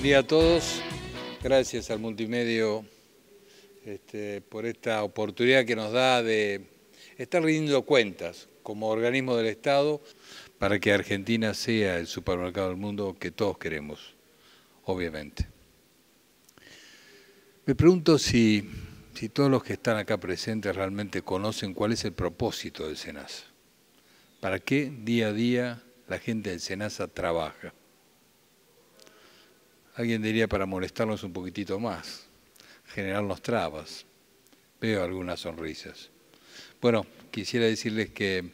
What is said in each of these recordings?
día a todos. Gracias al Multimedio por esta oportunidad que nos da de estar rindiendo cuentas como organismo del Estado para que Argentina sea el supermercado del mundo que todos queremos, obviamente. Me pregunto si todos los que están acá presentes realmente conocen cuál es el propósito del SENASA. ¿Para qué día a día la gente del SENASA trabaja? Alguien diría para molestarnos un poquitito más, generarnos trabas. Veo algunas sonrisas. Bueno, quisiera decirles que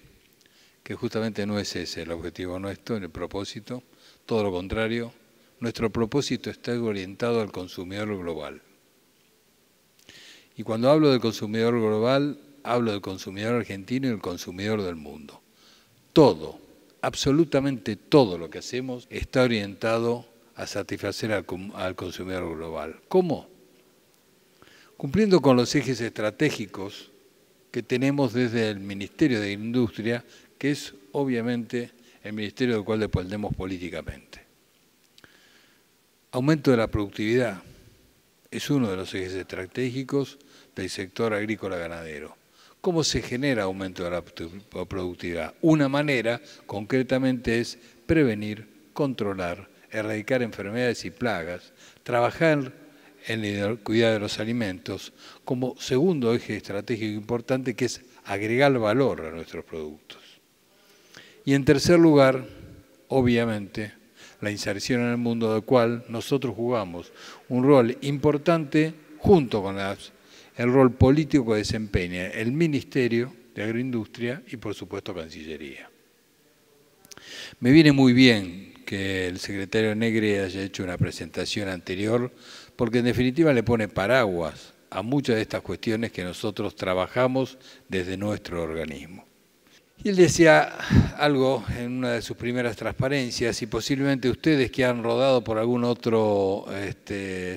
justamente no es ese el objetivo nuestro, el propósito. Todo lo contrario, nuestro propósito está orientado al consumidor global. Y cuando hablo del consumidor global, hablo del consumidor argentino y del consumidor del mundo. Todo, absolutamente todo lo que hacemos está orientado a satisfacer al consumidor global. ¿Cómo? Cumpliendo con los ejes estratégicos que tenemos desde el Ministerio de Industria, que es obviamente el ministerio del cual dependemos políticamente. Aumento de la productividad es uno de los ejes estratégicos del sector agrícola ganadero. ¿Cómo se genera aumento de la productividad? Una manera, concretamente, es prevenir, controlar, erradicar enfermedades y plagas, trabajar en el cuidado de los alimentos como segundo eje estratégico importante, que es agregar valor a nuestros productos. Y en tercer lugar, obviamente, la inserción en el mundo del cual nosotros jugamos un rol importante junto con el rol político que desempeña el Ministerio de Agroindustria y, por supuesto, Cancillería. Me viene muy bien que el secretario Negri haya hecho una presentación anterior, porque en definitiva le pone paraguas a muchas de estas cuestiones que nosotros trabajamos desde nuestro organismo. Y él decía algo en una de sus primeras transparencias, y posiblemente ustedes que han rodado por algún otro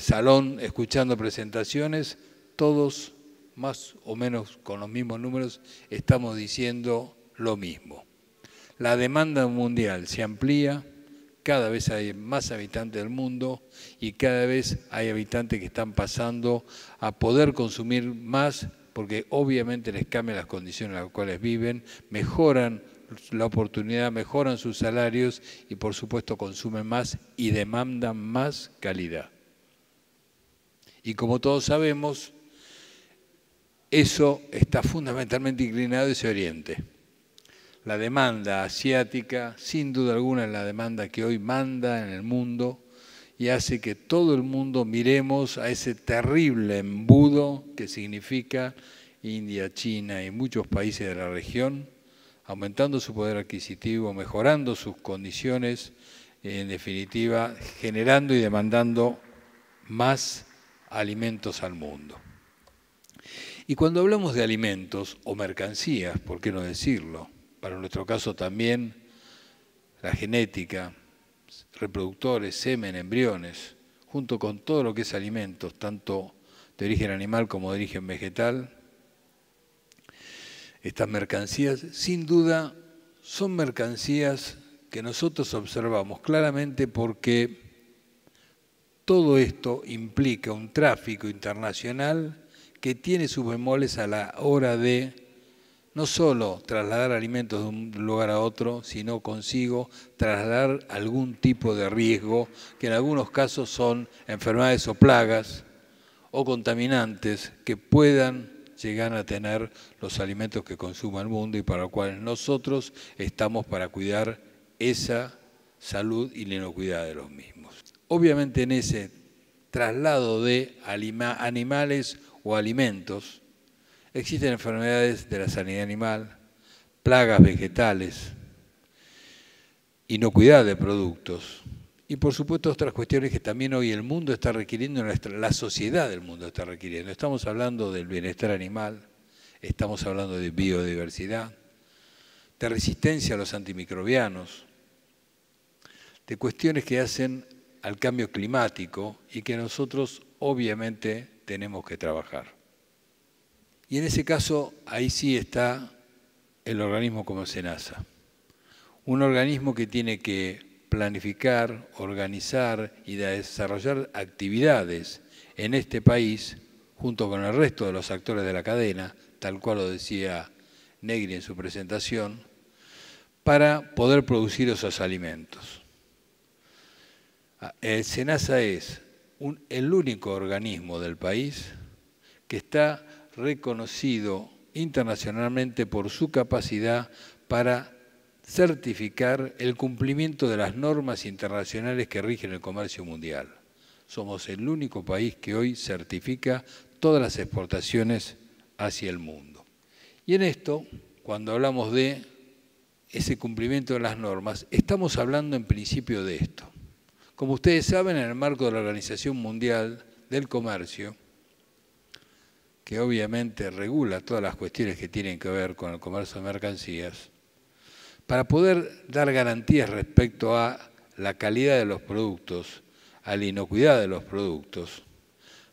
salón escuchando presentaciones, todos más o menos con los mismos números estamos diciendo lo mismo. La demanda mundial se amplía, cada vez hay más habitantes del mundo y cada vez hay habitantes que están pasando a poder consumir más porque obviamente les cambian las condiciones en las cuales viven, mejoran la oportunidad, mejoran sus salarios y por supuesto consumen más y demandan más calidad. Y como todos sabemos, eso está fundamentalmente inclinado hacia Oriente. La demanda asiática, sin duda alguna, es la demanda que hoy manda en el mundo y hace que todo el mundo miremos a ese terrible embudo que significa India, China y muchos países de la región, aumentando su poder adquisitivo, mejorando sus condiciones, en definitiva, generando y demandando más alimentos al mundo. Y cuando hablamos de alimentos o mercancías, ¿por qué no decirlo? Para nuestro caso también la genética, reproductores, semen, embriones, junto con todo lo que es alimentos, tanto de origen animal como de origen vegetal. Estas mercancías, sin duda, son mercancías que nosotros observamos claramente porque todo esto implica un tráfico internacional que tiene sus bemoles a la hora de no solo trasladar alimentos de un lugar a otro, sino consigo trasladar algún tipo de riesgo, que en algunos casos son enfermedades o plagas o contaminantes que puedan llegar a tener los alimentos que consuma el mundo y para los cuales nosotros estamos para cuidar esa salud y la inocuidad de los mismos. Obviamente en ese traslado de animales o alimentos, existen enfermedades de la sanidad animal, plagas vegetales, inocuidad de productos y por supuesto otras cuestiones que también hoy el mundo está requiriendo, la sociedad del mundo está requiriendo. Estamos hablando del bienestar animal, estamos hablando de biodiversidad, de resistencia a los antimicrobianos, de cuestiones que hacen al cambio climático y que nosotros obviamente tenemos que trabajar. Y en ese caso, ahí sí está el organismo como SENASA. Un organismo que tiene que planificar, organizar y de desarrollar actividades en este país, junto con el resto de los actores de la cadena, tal cual lo decía Negri en su presentación, para poder producir esos alimentos. El SENASA es el único organismo del país que está reconocido internacionalmente por su capacidad para certificar el cumplimiento de las normas internacionales que rigen el comercio mundial. Somos el único país que hoy certifica todas las exportaciones hacia el mundo. Y en esto, cuando hablamos de ese cumplimiento de las normas, estamos hablando en principio de esto. Como ustedes saben, en el marco de la Organización Mundial del Comercio, que obviamente regula todas las cuestiones que tienen que ver con el comercio de mercancías, para poder dar garantías respecto a la calidad de los productos, a la inocuidad de los productos,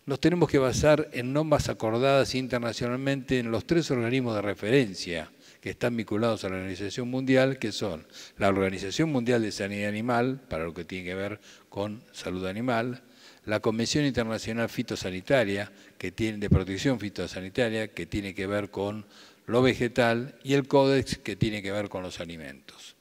nos tenemos que basar en normas acordadas internacionalmente en los 3 organismos de referencia que están vinculados a la Organización Mundial, que son la Organización Mundial de Sanidad Animal, para lo que tiene que ver con salud animal, la Convención Internacional Fitosanitaria, de protección fitosanitaria, que tiene que ver con lo vegetal, y el Códex, que tiene que ver con los alimentos.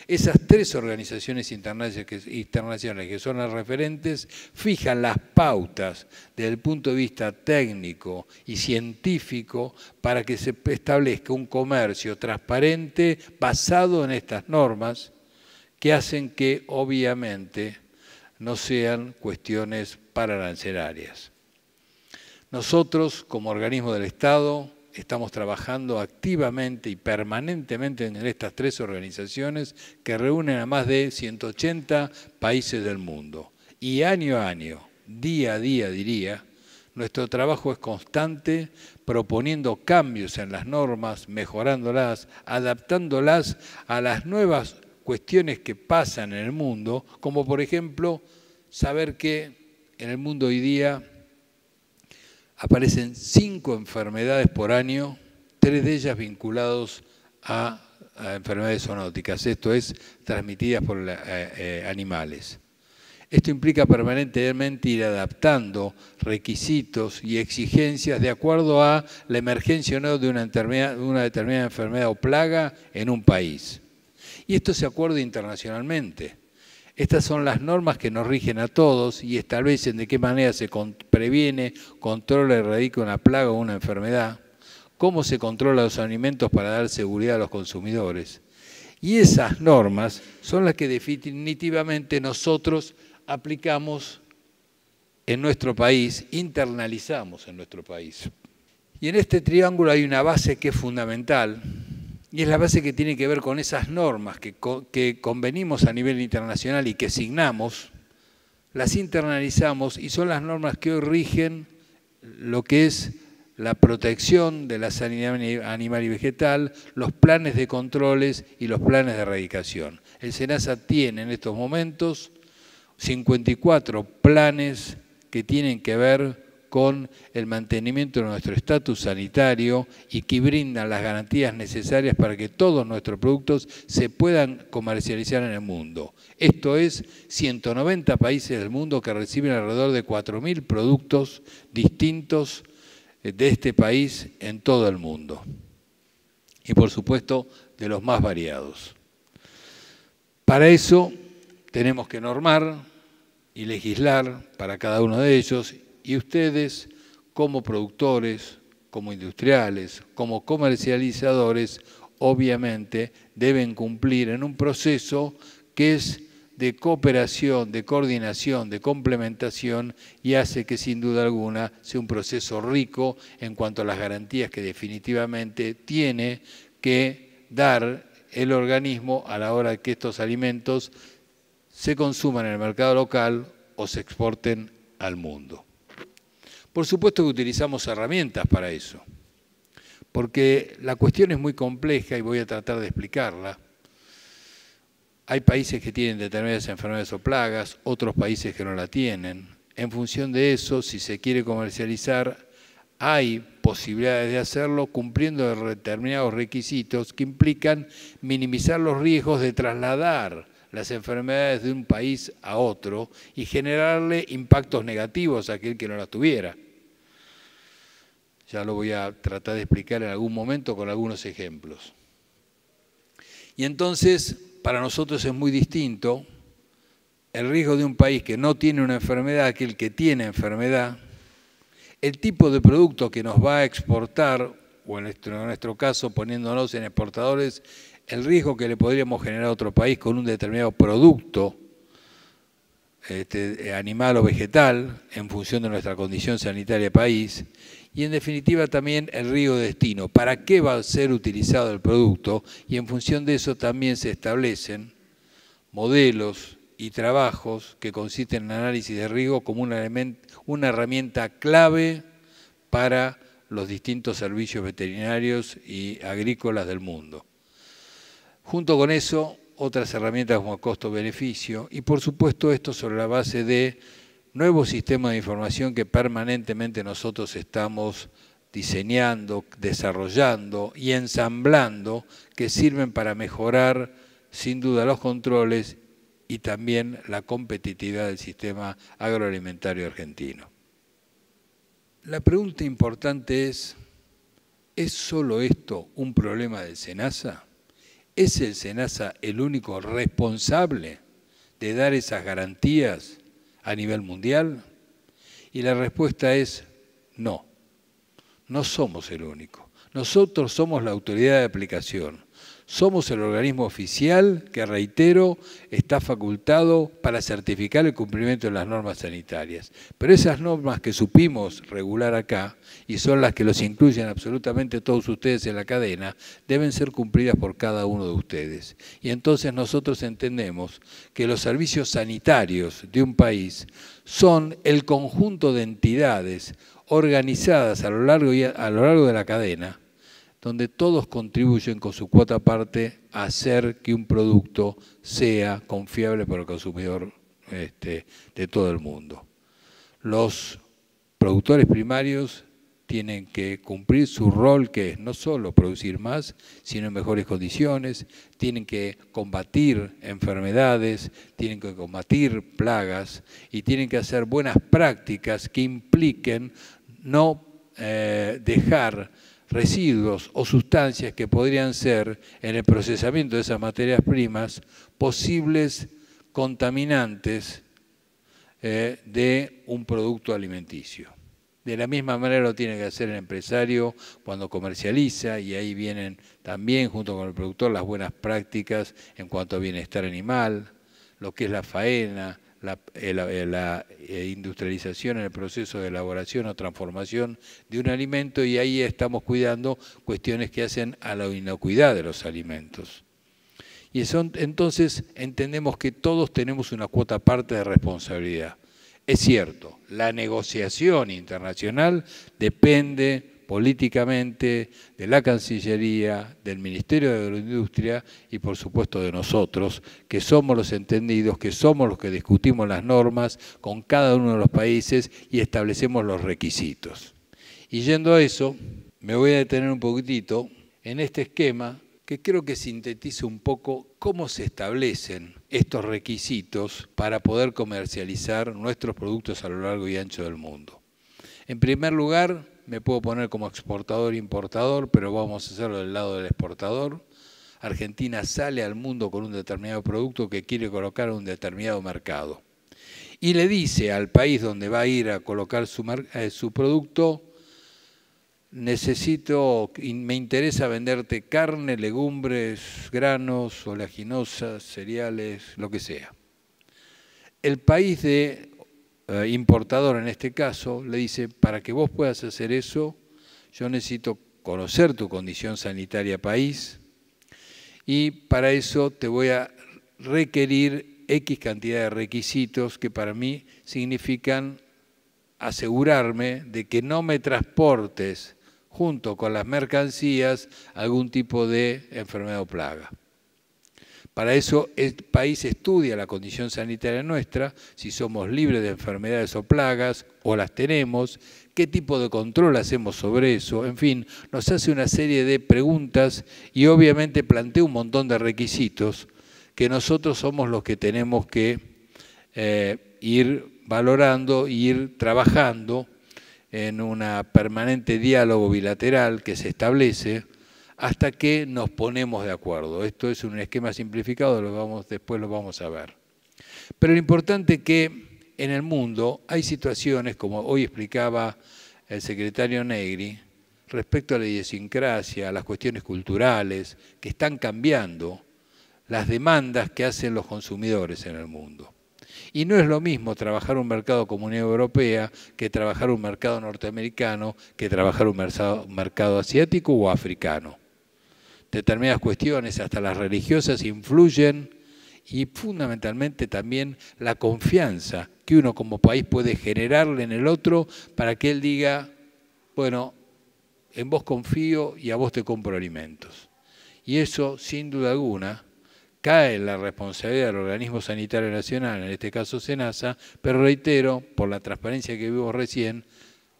Esas 3 organizaciones internacionales que son las referentes fijan las pautas desde el punto de vista técnico y científico para que se establezca un comercio transparente basado en estas normas que hacen que obviamente no sean cuestiones pararancelarias. Nosotros, como organismo del Estado, estamos trabajando activamente y permanentemente en estas 3 organizaciones que reúnen a más de 180 países del mundo. Y año a año, día a día diría, nuestro trabajo es constante, proponiendo cambios en las normas, mejorándolas, adaptándolas a las nuevas cuestiones que pasan en el mundo, como por ejemplo saber que en el mundo hoy día aparecen 5 enfermedades por año, 3 de ellas vinculadas a enfermedades zoonóticas, esto es, transmitidas por animales. Esto implica permanentemente ir adaptando requisitos y exigencias de acuerdo a la emergencia o no de una determinada enfermedad o plaga en un país. Y esto se acuerda internacionalmente. Estas son las normas que nos rigen a todos y establecen de qué manera se previene, controla y erradica una plaga o una enfermedad, cómo se controla los alimentos para dar seguridad a los consumidores. Y esas normas son las que definitivamente nosotros aplicamos en nuestro país, internalizamos en nuestro país. Y en este triángulo hay una base que es fundamental, y es la base que tiene que ver con esas normas que convenimos a nivel internacional y que signamos, las internalizamos y son las normas que hoy rigen lo que es la protección de la sanidad animal y vegetal, los planes de controles y los planes de erradicación. El SENASA tiene en estos momentos 54 planes que tienen que ver con el mantenimiento de nuestro estatus sanitario y que brindan las garantías necesarias para que todos nuestros productos se puedan comercializar en el mundo. Esto es 190 países del mundo que reciben alrededor de 4.000 productos distintos de este país en todo el mundo. Y por supuesto, de los más variados. Para eso tenemos que normar y legislar para cada uno de ellos. Y ustedes, como productores, como industriales, como comercializadores, obviamente deben cumplir en un proceso que es de cooperación, de coordinación, de complementación y hace que sin duda alguna sea un proceso rico en cuanto a las garantías que definitivamente tiene que dar el organismo a la hora de que estos alimentos se consuman en el mercado local o se exporten al mundo. Por supuesto que utilizamos herramientas para eso, porque la cuestión es muy compleja y voy a tratar de explicarla. Hay países que tienen determinadas enfermedades o plagas, otros países que no la tienen. En función de eso, si se quiere comercializar, hay posibilidades de hacerlo cumpliendo determinados requisitos que implican minimizar los riesgos de trasladar las enfermedades de un país a otro y generarle impactos negativos a aquel que no las tuviera. Ya lo voy a tratar de explicar en algún momento con algunos ejemplos. Y entonces, para nosotros es muy distinto el riesgo de un país que no tiene una enfermedad que el que tiene enfermedad, el tipo de producto que nos va a exportar, o en nuestro caso, poniéndonos en exportadores, el riesgo que le podríamos generar a otro país con un determinado producto animal o vegetal, en función de nuestra condición sanitaria país, y en definitiva también el riesgo de destino, para qué va a ser utilizado el producto, y en función de eso también se establecen modelos y trabajos que consisten en análisis de riesgo como una herramienta clave para los distintos servicios veterinarios y agrícolas del mundo. Junto con eso, otras herramientas como costo-beneficio y por supuesto esto sobre la base de nuevos sistemas de información que permanentemente nosotros estamos diseñando, desarrollando y ensamblando que sirven para mejorar sin duda los controles y también la competitividad del sistema agroalimentario argentino. La pregunta importante ¿es solo esto un problema del SENASA? ¿Es el SENASA el único responsable de dar esas garantías a nivel mundial? Y la respuesta es no, no somos el único. Nosotros somos la autoridad de aplicación. Somos el organismo oficial que, reitero, está facultado para certificar el cumplimiento de las normas sanitarias. Pero esas normas que supimos regular acá, y son las que los incluyen absolutamente todos ustedes en la cadena, deben ser cumplidas por cada uno de ustedes. Y entonces nosotros entendemos que los servicios sanitarios de un país son el conjunto de entidades organizadas a lo largo de la cadena, donde todos contribuyen con su cuota parte a hacer que un producto sea confiable para el consumidor de todo el mundo. Los productores primarios tienen que cumplir su rol, que es no solo producir más, sino en mejores condiciones, tienen que combatir enfermedades, tienen que combatir plagas y tienen que hacer buenas prácticas que impliquen no dejar residuos o sustancias que podrían ser, en el procesamiento de esas materias primas, posibles contaminantes de un producto alimenticio. De la misma manera lo tiene que hacer el empresario cuando comercializa, y ahí vienen también, junto con el productor, las buenas prácticas en cuanto a bienestar animal, lo que es la faena, la industrialización en el proceso de elaboración o transformación de un alimento, y ahí estamos cuidando cuestiones que hacen a la inocuidad de los alimentos. Y entonces entendemos que todos tenemos una cuota parte de responsabilidad. Es cierto, la negociación internacional depende políticamente de la Cancillería, del Ministerio de Agroindustria y por supuesto de nosotros, que somos los entendidos, que somos los que discutimos las normas con cada uno de los países y establecemos los requisitos. Y yendo a eso, me voy a detener un poquitito en este esquema que creo que sintetiza un poco cómo se establecen estos requisitos para poder comercializar nuestros productos a lo largo y ancho del mundo. En primer lugar, me puedo poner como exportador e importador, pero vamos a hacerlo del lado del exportador. Argentina sale al mundo con un determinado producto que quiere colocar en un determinado mercado. Y le dice al país donde va a ir a colocar su producto: me interesa venderte carne, legumbres, granos, oleaginosas, cereales, lo que sea. El país de importador, en este caso, le dice: para que vos puedas hacer eso, yo necesito conocer tu condición sanitaria país, y para eso te voy a requerir X cantidad de requisitos que para mí significan asegurarme de que no me transportes junto con las mercancías algún tipo de enfermedad o plaga. Para eso el país estudia la condición sanitaria nuestra, si somos libres de enfermedades o plagas, o las tenemos, qué tipo de control hacemos sobre eso, en fin, nos hace una serie de preguntas y obviamente plantea un montón de requisitos que nosotros somos los que tenemos que ir valorando, ir trabajando en un permanente diálogo bilateral que se establece hasta que nos ponemos de acuerdo. Esto es un esquema simplificado, después lo vamos a ver. Pero lo importante es que en el mundo hay situaciones, como hoy explicaba el secretario Negri, respecto a la idiosincrasia, a las cuestiones culturales, que están cambiando las demandas que hacen los consumidores en el mundo. Y no es lo mismo trabajar un mercado como Unión Europea que trabajar un mercado norteamericano, que trabajar un mercado asiático o africano. Determinadas cuestiones, hasta las religiosas, influyen, y fundamentalmente también la confianza que uno como país puede generarle en el otro para que él diga, bueno, en vos confío y a vos te compro alimentos. Y eso, sin duda alguna, cae en la responsabilidad del Organismo Sanitario Nacional, en este caso SENASA, pero reitero, por la transparencia que vimos recién,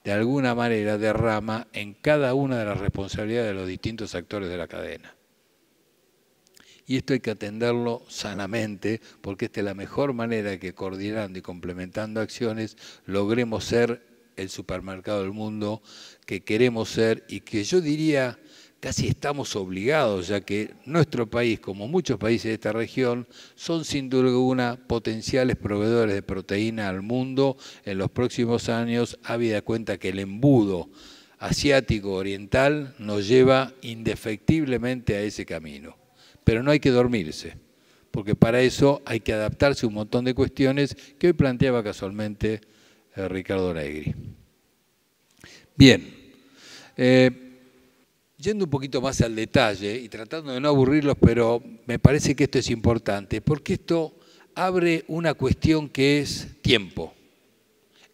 de alguna manera derrama en cada una de las responsabilidades de los distintos actores de la cadena. Y esto hay que atenderlo sanamente, porque esta es la mejor manera que coordinando y complementando acciones logremos ser el supermercado del mundo que queremos ser y que yo diría casi estamos obligados, ya que nuestro país, como muchos países de esta región, son sin duda alguna potenciales proveedores de proteína al mundo en los próximos años, habida cuenta que el embudo asiático oriental nos lleva indefectiblemente a ese camino. Pero no hay que dormirse, porque para eso hay que adaptarse a un montón de cuestiones que hoy planteaba casualmente Ricardo Negri. Bien, yendo un poquito más al detalle y tratando de no aburrirlos, pero me parece que esto es importante, porque esto abre una cuestión que es tiempo.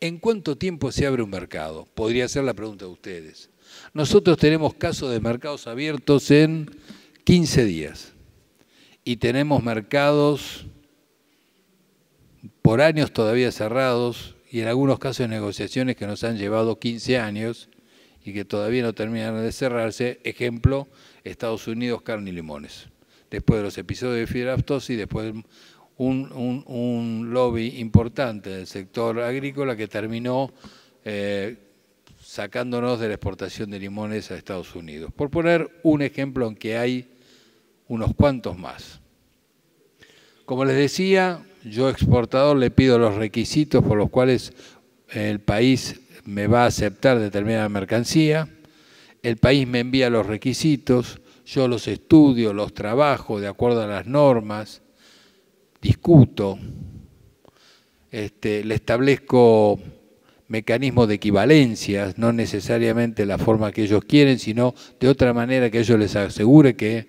¿En cuánto tiempo se abre un mercado? Podría ser la pregunta de ustedes. Nosotros tenemos casos de mercados abiertos en 15 días. Y tenemos mercados por años todavía cerrados y en algunos casos negociaciones que nos han llevado 15 años y que todavía no terminan de cerrarse. Ejemplo, Estados Unidos, carne y limones. Después de los episodios de fiebre aftosa y después un lobby importante del sector agrícola que terminó sacándonos de la exportación de limones a Estados Unidos. Por poner un ejemplo en que hay unos cuantos más. Como les decía, yo exportador le pido los requisitos por los cuales el país me va a aceptar determinada mercancía, el país me envía los requisitos, yo los estudio, los trabajo de acuerdo a las normas, discuto, le establezco mecanismos de equivalencias, no necesariamente la forma que ellos quieren, sino de otra manera que ellos les asegure que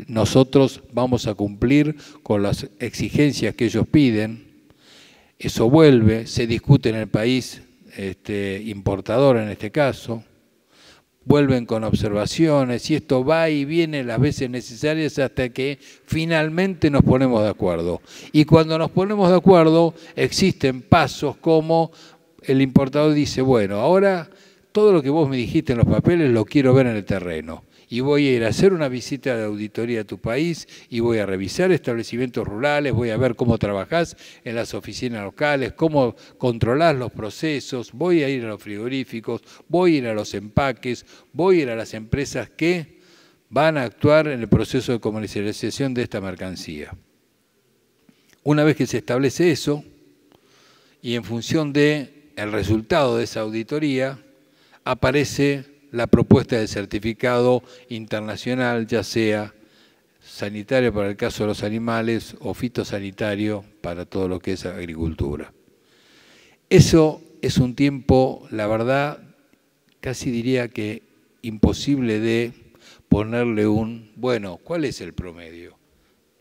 nosotros vamos a cumplir con las exigencias que ellos piden. Eso vuelve, se discute en el país importador en este caso, vuelven con observaciones y esto va y viene las veces necesarias hasta que finalmente nos ponemos de acuerdo. Y cuando nos ponemos de acuerdo existen pasos como el importador dice, bueno, ahora todo lo que vos me dijiste en los papeles lo quiero ver en el terreno. Y voy a ir a hacer una visita de auditoría a tu país y voy a revisar establecimientos rurales, voy a ver cómo trabajás en las oficinas locales, cómo controlás los procesos, voy a ir a los frigoríficos, voy a ir a los empaques, voy a ir a las empresas que van a actuar en el proceso de comercialización de esta mercancía. Una vez que se establece eso, y en función del resultado de esa auditoría, aparece la propuesta de certificado internacional, ya sea sanitario para el caso de los animales o fitosanitario para todo lo que es agricultura. Eso es un tiempo, la verdad, casi diría que imposible de ponerle bueno, ¿cuál es el promedio?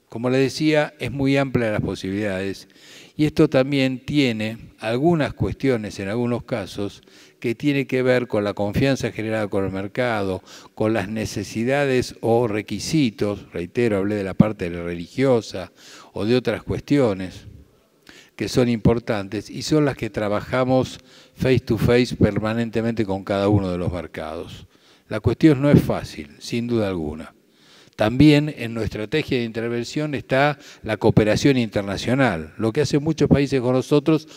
Como le decía, es muy amplia las posibilidades y esto también tiene algunas cuestiones en algunos casos que tiene que ver con la confianza generada con el mercado, con las necesidades o requisitos, reitero, hablé de la parte religiosa o de otras cuestiones que son importantes y son las que trabajamos face to face permanentemente con cada uno de los mercados. La cuestión no es fácil, sin duda alguna. También en nuestra estrategia de intervención está la cooperación internacional. Lo que hacen muchos países con nosotros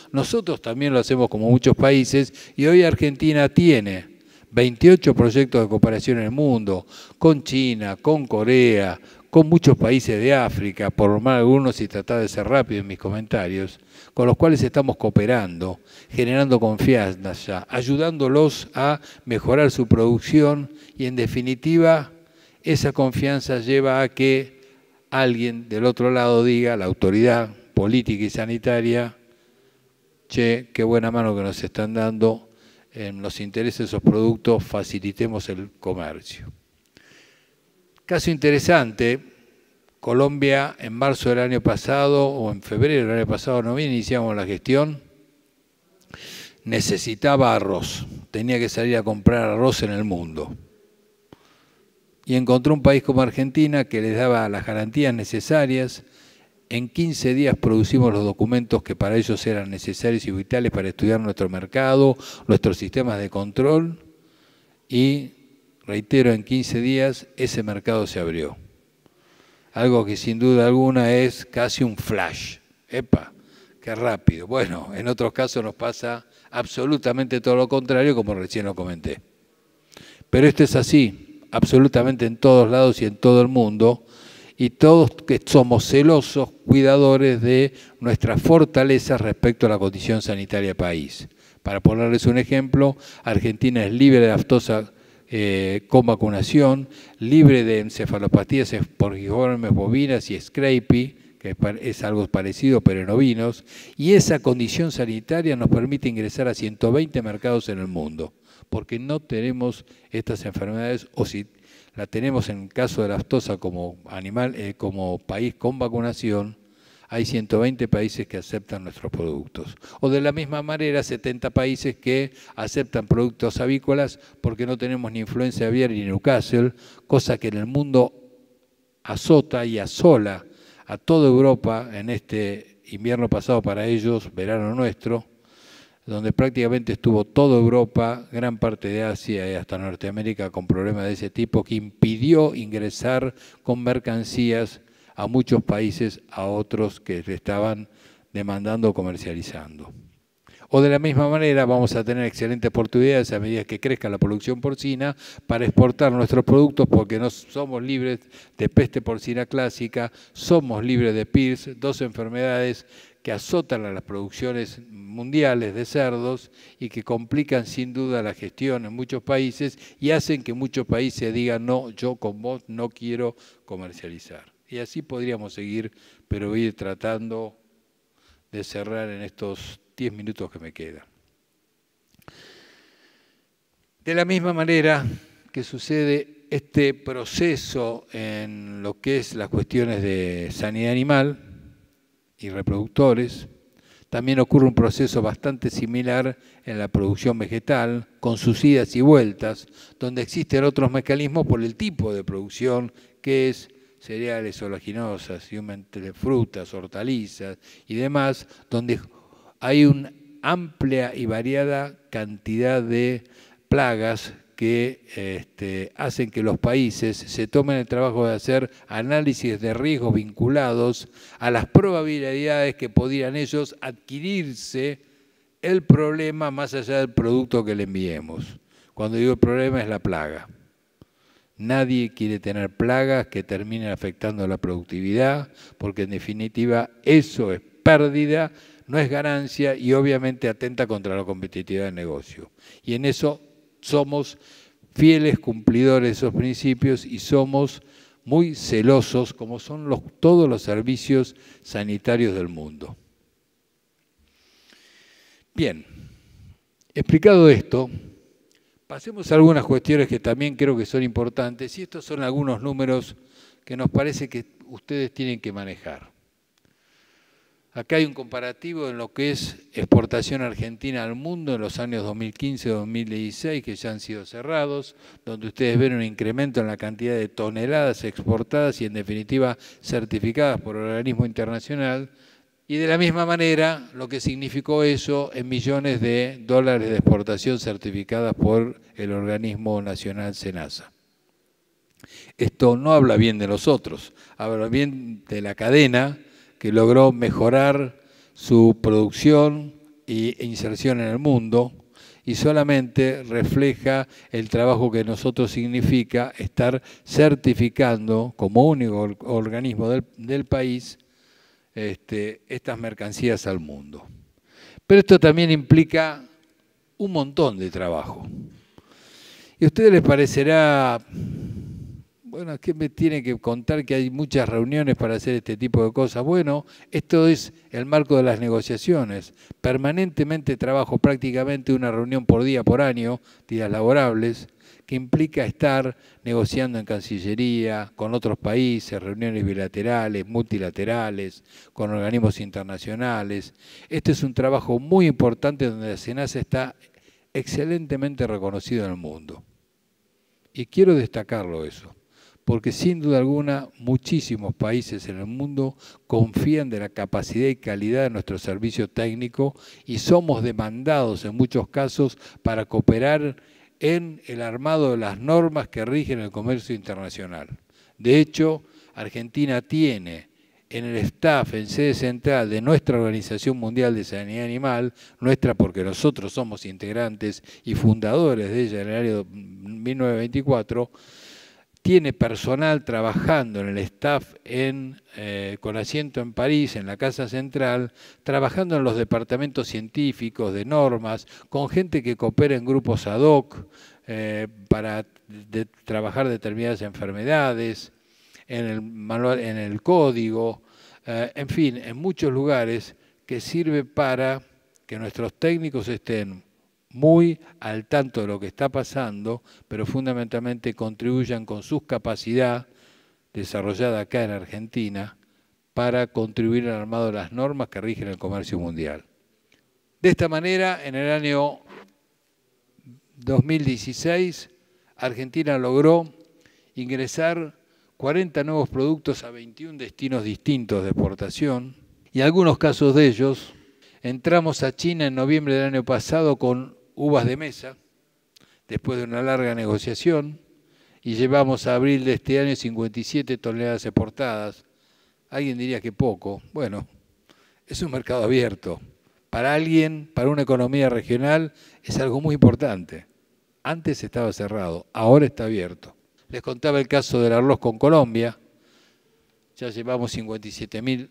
también lo hacemos como muchos países, y hoy Argentina tiene 28 proyectos de cooperación en el mundo, con China, con Corea, con muchos países de África, por nombrar algunos y tratar de ser rápido en mis comentarios, con los cuales estamos cooperando, generando confianza, ayudándolos a mejorar su producción y, en definitiva, esa confianza lleva a que alguien del otro lado diga, la autoridad política y sanitaria, che, qué buena mano que nos están dando, en los intereses de esos productos facilitemos el comercio. Caso interesante, Colombia en marzo del año pasado o en febrero del año pasado, no bien iniciamos la gestión, necesitaba arroz, tenía que salir a comprar arroz en el mundo. Y encontró un país como Argentina que les daba las garantías necesarias. En 15 días producimos los documentos que para ellos eran necesarios y vitales para estudiar nuestro mercado, nuestros sistemas de control, y, reitero, en 15 días ese mercado se abrió. Algo que sin duda alguna es casi un flash. ¡Epa! ¡Qué rápido! Bueno, en otros casos nos pasa absolutamente todo lo contrario, como recién lo comenté. Pero esto es así, absolutamente en todos lados y en todo el mundo, y todos que somos celosos, cuidadores de nuestras fortalezas respecto a la condición sanitaria del país. Para ponerles un ejemplo, Argentina es libre de aftosa con vacunación, libre de encefalopatías esporgiformes bovinas y scrapie, que es algo parecido pero en ovinos, y esa condición sanitaria nos permite ingresar a 120 mercados en el mundo, porque no tenemos estas enfermedades, o si la tenemos en el caso de la aftosa como país con vacunación, hay 120 países que aceptan nuestros productos. O de la misma manera, 70 países que aceptan productos avícolas porque no tenemos ni influenza aviar ni Newcastle, cosa que en el mundo azota y asola a toda Europa en este invierno pasado para ellos, verano nuestro, donde prácticamente estuvo toda Europa, gran parte de Asia y hasta Norteamérica con problemas de ese tipo, que impidió ingresar con mercancías a muchos países, a otros que le estaban demandando o comercializando. O de la misma manera vamos a tener excelentes oportunidades a medida que crezca la producción porcina para exportar nuestros productos, porque no somos libres de peste porcina clásica, somos libres de PIRS, dos enfermedades que azotan a las producciones mundiales de cerdos y que complican sin duda la gestión en muchos países y hacen que muchos países digan, no, yo con vos no quiero comercializar. Y así podríamos seguir, pero voy a ir tratando de cerrar en estos 10 minutos que me quedan. De la misma manera que sucede este proceso en lo que es las cuestiones de sanidad animal y reproductores, también ocurre un proceso bastante similar en la producción vegetal, con sus idas y vueltas, donde existen otros mecanismos por el tipo de producción, que es cereales, oleaginosas, frutas, hortalizas y demás, donde hay una amplia y variada cantidad de plagas que hacen que los países se tomen el trabajo de hacer análisis de riesgos vinculados a las probabilidades que podrían ellos adquirirse el problema más allá del producto que le enviemos. Cuando digo el problema es la plaga. Nadie quiere tener plagas que terminen afectando la productividad, porque en definitiva eso es pérdida, no es ganancia y obviamente atenta contra la competitividad del negocio. Y en eso somos fieles cumplidores de esos principios y somos muy celosos, como son todos los servicios sanitarios del mundo. Bien, explicado esto, pasemos a algunas cuestiones que también creo que son importantes, y estos son algunos números que nos parece que ustedes tienen que manejar. Acá hay un comparativo en lo que es exportación argentina al mundo en los años 2015-2016, que ya han sido cerrados, donde ustedes ven un incremento en la cantidad de toneladas exportadas y en definitiva certificadas por el organismo internacional, y de la misma manera lo que significó eso en millones de dólares de exportación certificadas por el organismo nacional SENASA. Esto no habla bien de nosotros, habla bien de la cadena que logró mejorar su producción e inserción en el mundo, y solamente refleja el trabajo que nosotros significa estar certificando como único organismo del país estas mercancías al mundo. Pero esto también implica un montón de trabajo. Y a ustedes les parecerá, bueno, ¿qué me tiene que contar que hay muchas reuniones para hacer este tipo de cosas? Bueno, esto es el marco de las negociaciones. Permanentemente trabajo prácticamente una reunión por día, por año, días laborables, que implica estar negociando en Cancillería, con otros países, reuniones bilaterales, multilaterales, con organismos internacionales. Este es un trabajo muy importante donde la SENASA está excelentemente reconocido en el mundo. Y quiero destacarlo eso, porque sin duda alguna muchísimos países en el mundo confían de la capacidad y calidad de nuestro servicio técnico y somos demandados en muchos casos para cooperar en el armado de las normas que rigen el comercio internacional. De hecho, Argentina tiene en el staff, en sede central de nuestra Organización Mundial de Sanidad Animal, nuestra porque nosotros somos integrantes y fundadores de ella en el año 1924, tiene personal trabajando en el staff con asiento en París, en la Casa Central, trabajando en los departamentos científicos de normas, con gente que coopera en grupos ad hoc para trabajar determinadas enfermedades, en el código, en fin, en muchos lugares que sirve para que nuestros técnicos estén muy al tanto de lo que está pasando, pero fundamentalmente contribuyan con su capacidad desarrollada acá en Argentina para contribuir al armado de las normas que rigen el comercio mundial. De esta manera, en el año 2016, Argentina logró ingresar 40 nuevos productos a 21 destinos distintos de exportación, y algunos casos de ellos, entramos a China en noviembre del año pasado con uvas de mesa, después de una larga negociación, y llevamos a abril de este año 57 toneladas exportadas. Alguien diría que poco. Bueno, es un mercado abierto. Para alguien, para una economía regional, es algo muy importante. Antes estaba cerrado, ahora está abierto. Les contaba el caso del arroz con Colombia. Ya llevamos 57.000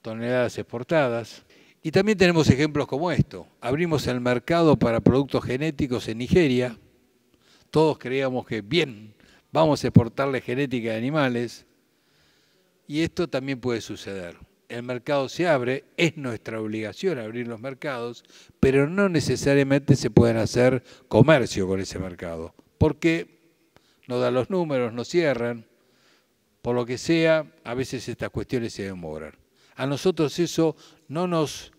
toneladas exportadas. Y también tenemos ejemplos como esto. Abrimos el mercado para productos genéticos en Nigeria. Todos creíamos que bien, vamos a exportarle genética de animales. Y esto también puede suceder. El mercado se abre, es nuestra obligación abrir los mercados, pero no necesariamente se pueden hacer comercio con ese mercado, porque no dan los números, no cierran, por lo que sea, a veces estas cuestiones se demoran. A nosotros eso no nos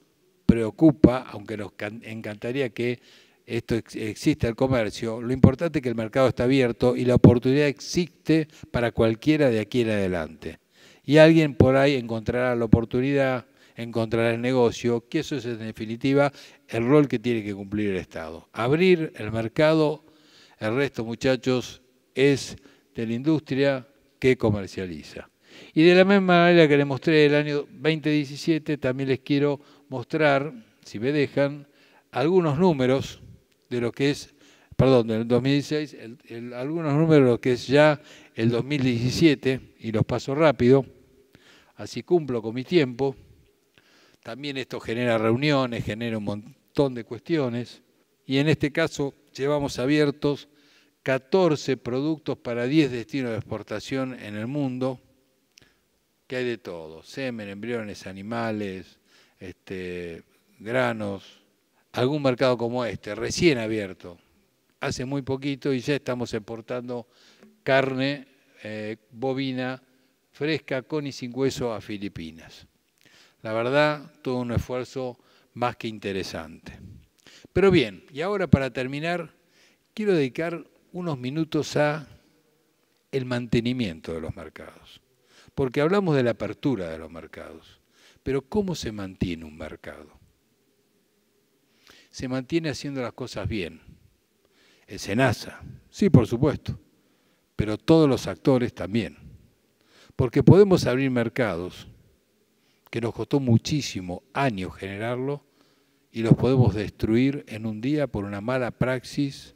preocupa, aunque nos encantaría que exista el comercio. Lo importante es que el mercado está abierto y la oportunidad existe para cualquiera de aquí en adelante. Y alguien por ahí encontrará la oportunidad, encontrará el negocio, que eso es en definitiva el rol que tiene que cumplir el Estado. Abrir el mercado, el resto, muchachos, es de la industria que comercializa. Y de la misma manera que les mostré el año 2017, también les quiero mostrar, si me dejan, algunos números de lo que es, perdón, del 2016, algunos números de lo que es ya el 2017, y los paso rápido, así cumplo con mi tiempo. También esto genera reuniones, genera un montón de cuestiones, y en este caso llevamos abiertos 14 productos para 10 destinos de exportación en el mundo, que hay de todo, semen, embriones, animales, granos, algún mercado como este, recién abierto, hace muy poquito, y ya estamos exportando carne bovina fresca con y sin hueso a Filipinas. La verdad, todo un esfuerzo más que interesante. Pero bien, y ahora para terminar, quiero dedicar unos minutos a el mantenimiento de los mercados. Porque hablamos de la apertura de los mercados, pero ¿cómo se mantiene un mercado? Se mantiene haciendo las cosas bien. El SENASA, sí, por supuesto, pero todos los actores también. Porque podemos abrir mercados que nos costó muchísimo años generarlo y los podemos destruir en un día por una mala praxis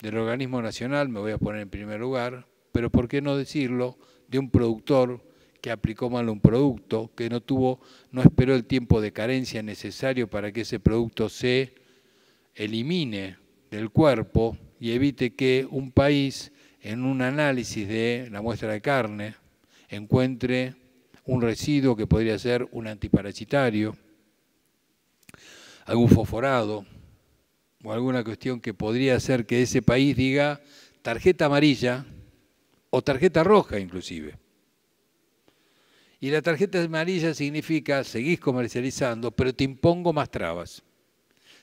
del organismo nacional, me voy a poner en primer lugar, pero por qué no decirlo, de un productor que aplicó mal un producto, que no esperó el tiempo de carencia necesario para que ese producto se elimine del cuerpo y evite que un país en un análisis de la muestra de carne encuentre un residuo que podría ser un antiparasitario, algún fosforado o alguna cuestión que podría hacer que ese país diga tarjeta amarilla o tarjeta roja inclusive. Y la tarjeta amarilla significa seguís comercializando, pero te impongo más trabas,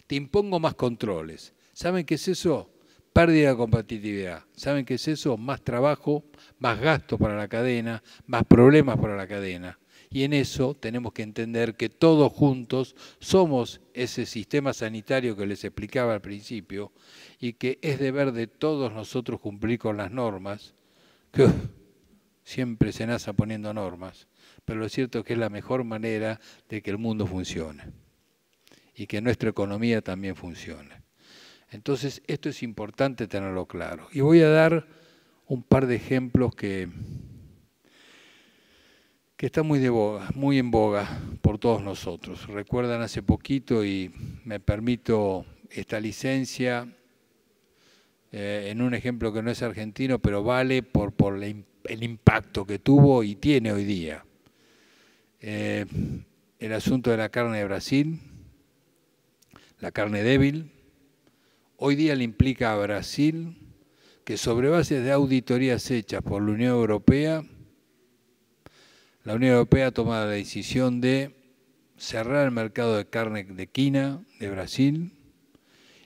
te impongo más controles. ¿Saben qué es eso? Pérdida de competitividad. ¿Saben qué es eso? Más trabajo, más gastos para la cadena, más problemas para la cadena. Y en eso tenemos que entender que todos juntos somos ese sistema sanitario que les explicaba al principio y que es deber de todos nosotros cumplir con las normas, que siempre se nace poniendo normas, pero lo cierto es que es la mejor manera de que el mundo funcione y que nuestra economía también funcione. Entonces, esto es importante tenerlo claro. Y voy a dar un par de ejemplos que están muy en boga por todos nosotros. Recuerdan hace poquito, y me permito esta licencia, en un ejemplo que no es argentino, pero vale por el impacto que tuvo y tiene hoy día. El asunto de la carne de Brasil, la carne débil. Hoy día le implica a Brasil que sobre bases de auditorías hechas por la Unión Europea toma la decisión de cerrar el mercado de carne de equina de Brasil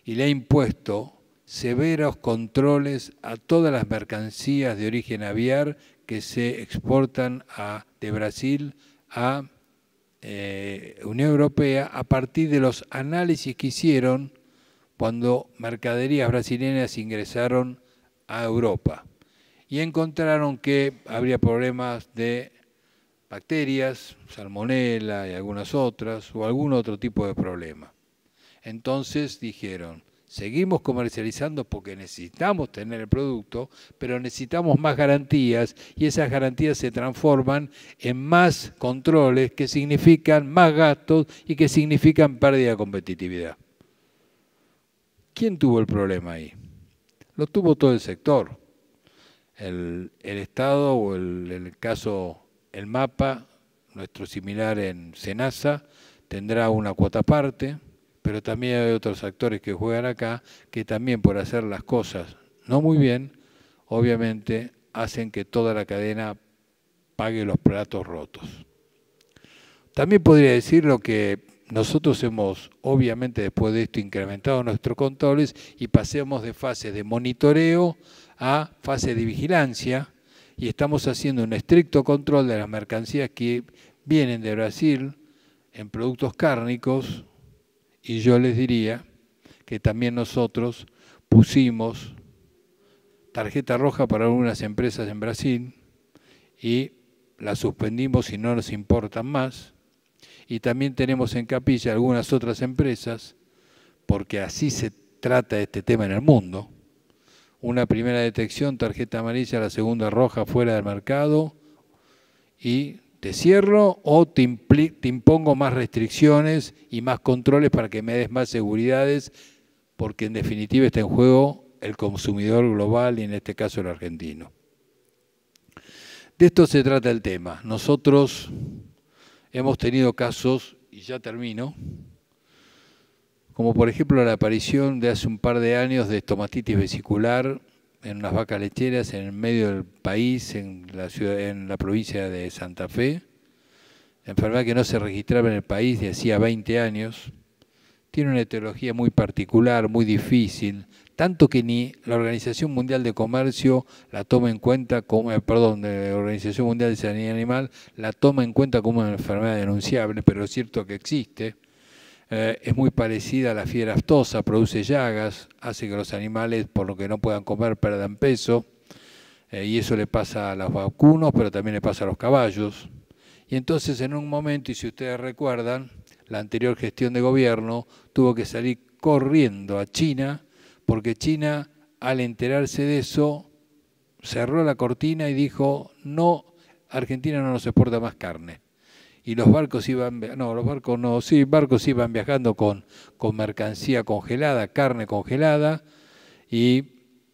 y le ha impuesto severos controles a todas las mercancías de origen aviar que se exportan de Brasil a Unión Europea a partir de los análisis que hicieron cuando mercaderías brasileñas ingresaron a Europa y encontraron que habría problemas de bacterias, salmonela y algunas otras, o algún otro tipo de problema. Entonces dijeron, seguimos comercializando porque necesitamos tener el producto, pero necesitamos más garantías y esas garantías se transforman en más controles que significan más gastos y que significan pérdida de competitividad. ¿Quién tuvo el problema ahí? Lo tuvo todo el sector. El Estado o el caso, el MAPA, nuestro similar en SENASA, tendrá una cuota aparte, pero también hay otros actores que juegan acá que también por hacer las cosas no muy bien, obviamente hacen que toda la cadena pague los platos rotos. También podría decir lo que nosotros hemos, obviamente, después de esto, incrementado nuestros controles y pasemos de fases de monitoreo a fase de vigilancia y estamos haciendo un estricto control de las mercancías que vienen de Brasil en productos cárnicos y yo les diría que también nosotros pusimos tarjeta roja para algunas empresas en Brasil y la suspendimos y no nos importan más. Y también tenemos en capilla algunas otras empresas, porque así se trata este tema en el mundo. Una primera detección, tarjeta amarilla, la segunda roja, fuera del mercado, y te cierro o te impongo más restricciones y más controles para que me des más seguridades, porque en definitiva está en juego el consumidor global y en este caso el argentino. De esto se trata el tema. Nosotros hemos tenido casos, y ya termino, como por ejemplo la aparición de hace un par de años de estomatitis vesicular en unas vacas lecheras en el medio del país, en la provincia de Santa Fe, enfermedad que no se registraba en el país de hacía 20 años, tiene una etiología muy particular, muy difícil, tanto que ni la Organización Mundial de Comercio la toma en cuenta como, la Organización Mundial de Sanidad Animal la toma en cuenta como una enfermedad denunciable, pero es cierto que existe. Es muy parecida a la fiebre aftosa, produce llagas, hace que los animales, por lo que no puedan comer, perdan peso. y eso le pasa a los vacunos, pero también le pasa a los caballos. Y entonces en un momento, y si ustedes recuerdan, la anterior gestión de gobierno tuvo que salir corriendo a China, porque China, al enterarse de eso, cerró la cortina y dijo, no, Argentina no nos exporta más carne. Y los barcos iban, no, los barcos no, sí, barcos iban viajando con mercancía congelada, carne congelada, y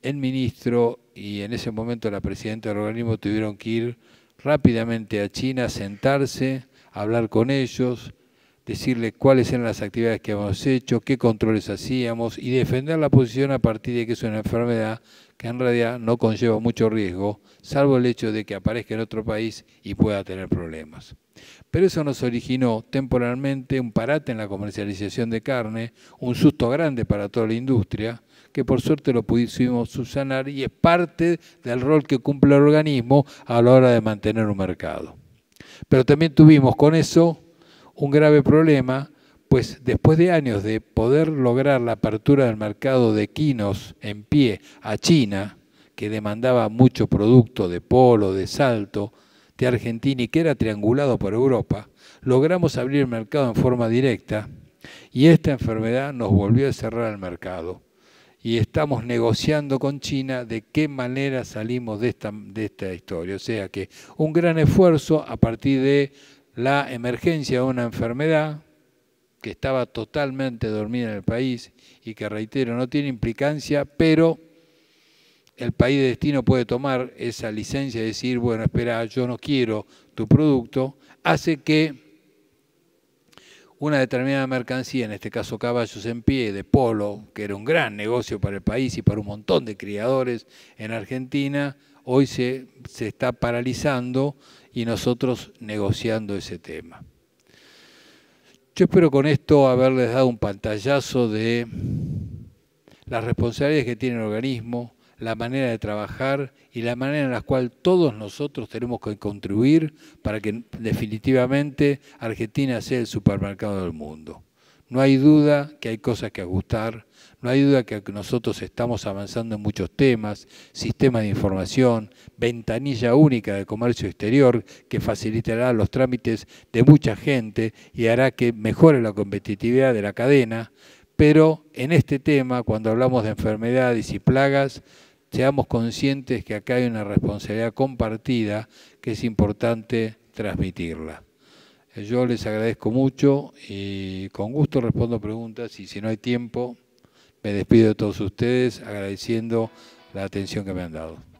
el ministro y en ese momento la presidenta del organismo tuvieron que ir rápidamente a China, sentarse, hablar con ellos, decirles cuáles eran las actividades que habíamos hecho, qué controles hacíamos y defender la posición a partir de que es una enfermedad que en realidad no conlleva mucho riesgo, salvo el hecho de que aparezca en otro país y pueda tener problemas. Pero eso nos originó temporalmente un parate en la comercialización de carne, un susto grande para toda la industria, que por suerte lo pudimos subsanar y es parte del rol que cumple el organismo a la hora de mantener un mercado. Pero también tuvimos con eso un grave problema, pues después de años de poder lograr la apertura del mercado de quinos en pie a China, que demandaba mucho producto de polo, de salto, de Argentina y que era triangulado por Europa, logramos abrir el mercado en forma directa y esta enfermedad nos volvió a cerrar el mercado. Y estamos negociando con China de qué manera salimos de esta historia. O sea que un gran esfuerzo a partir de la emergencia de una enfermedad que estaba totalmente dormida en el país y que, reitero, no tiene implicancia, pero el país de destino puede tomar esa licencia y decir, bueno, espera, yo no quiero tu producto, hace que una determinada mercancía, en este caso caballos en pie, de polo, que era un gran negocio para el país y para un montón de criadores en Argentina, hoy se está paralizando y nosotros negociando ese tema. Yo espero con esto haberles dado un pantallazo de las responsabilidades que tiene el organismo, la manera de trabajar y la manera en la cual todos nosotros tenemos que contribuir para que definitivamente Argentina sea el supermercado del mundo. No hay duda que hay cosas que ajustar, no hay duda que nosotros estamos avanzando en muchos temas, sistema de información, ventanilla única de comercio exterior que facilitará los trámites de mucha gente y hará que mejore la competitividad de la cadena, pero en este tema, cuando hablamos de enfermedades y plagas, seamos conscientes que acá hay una responsabilidad compartida que es importante transmitirla. Yo les agradezco mucho y con gusto respondo preguntas y si no hay tiempo me despido de todos ustedes agradeciendo la atención que me han dado.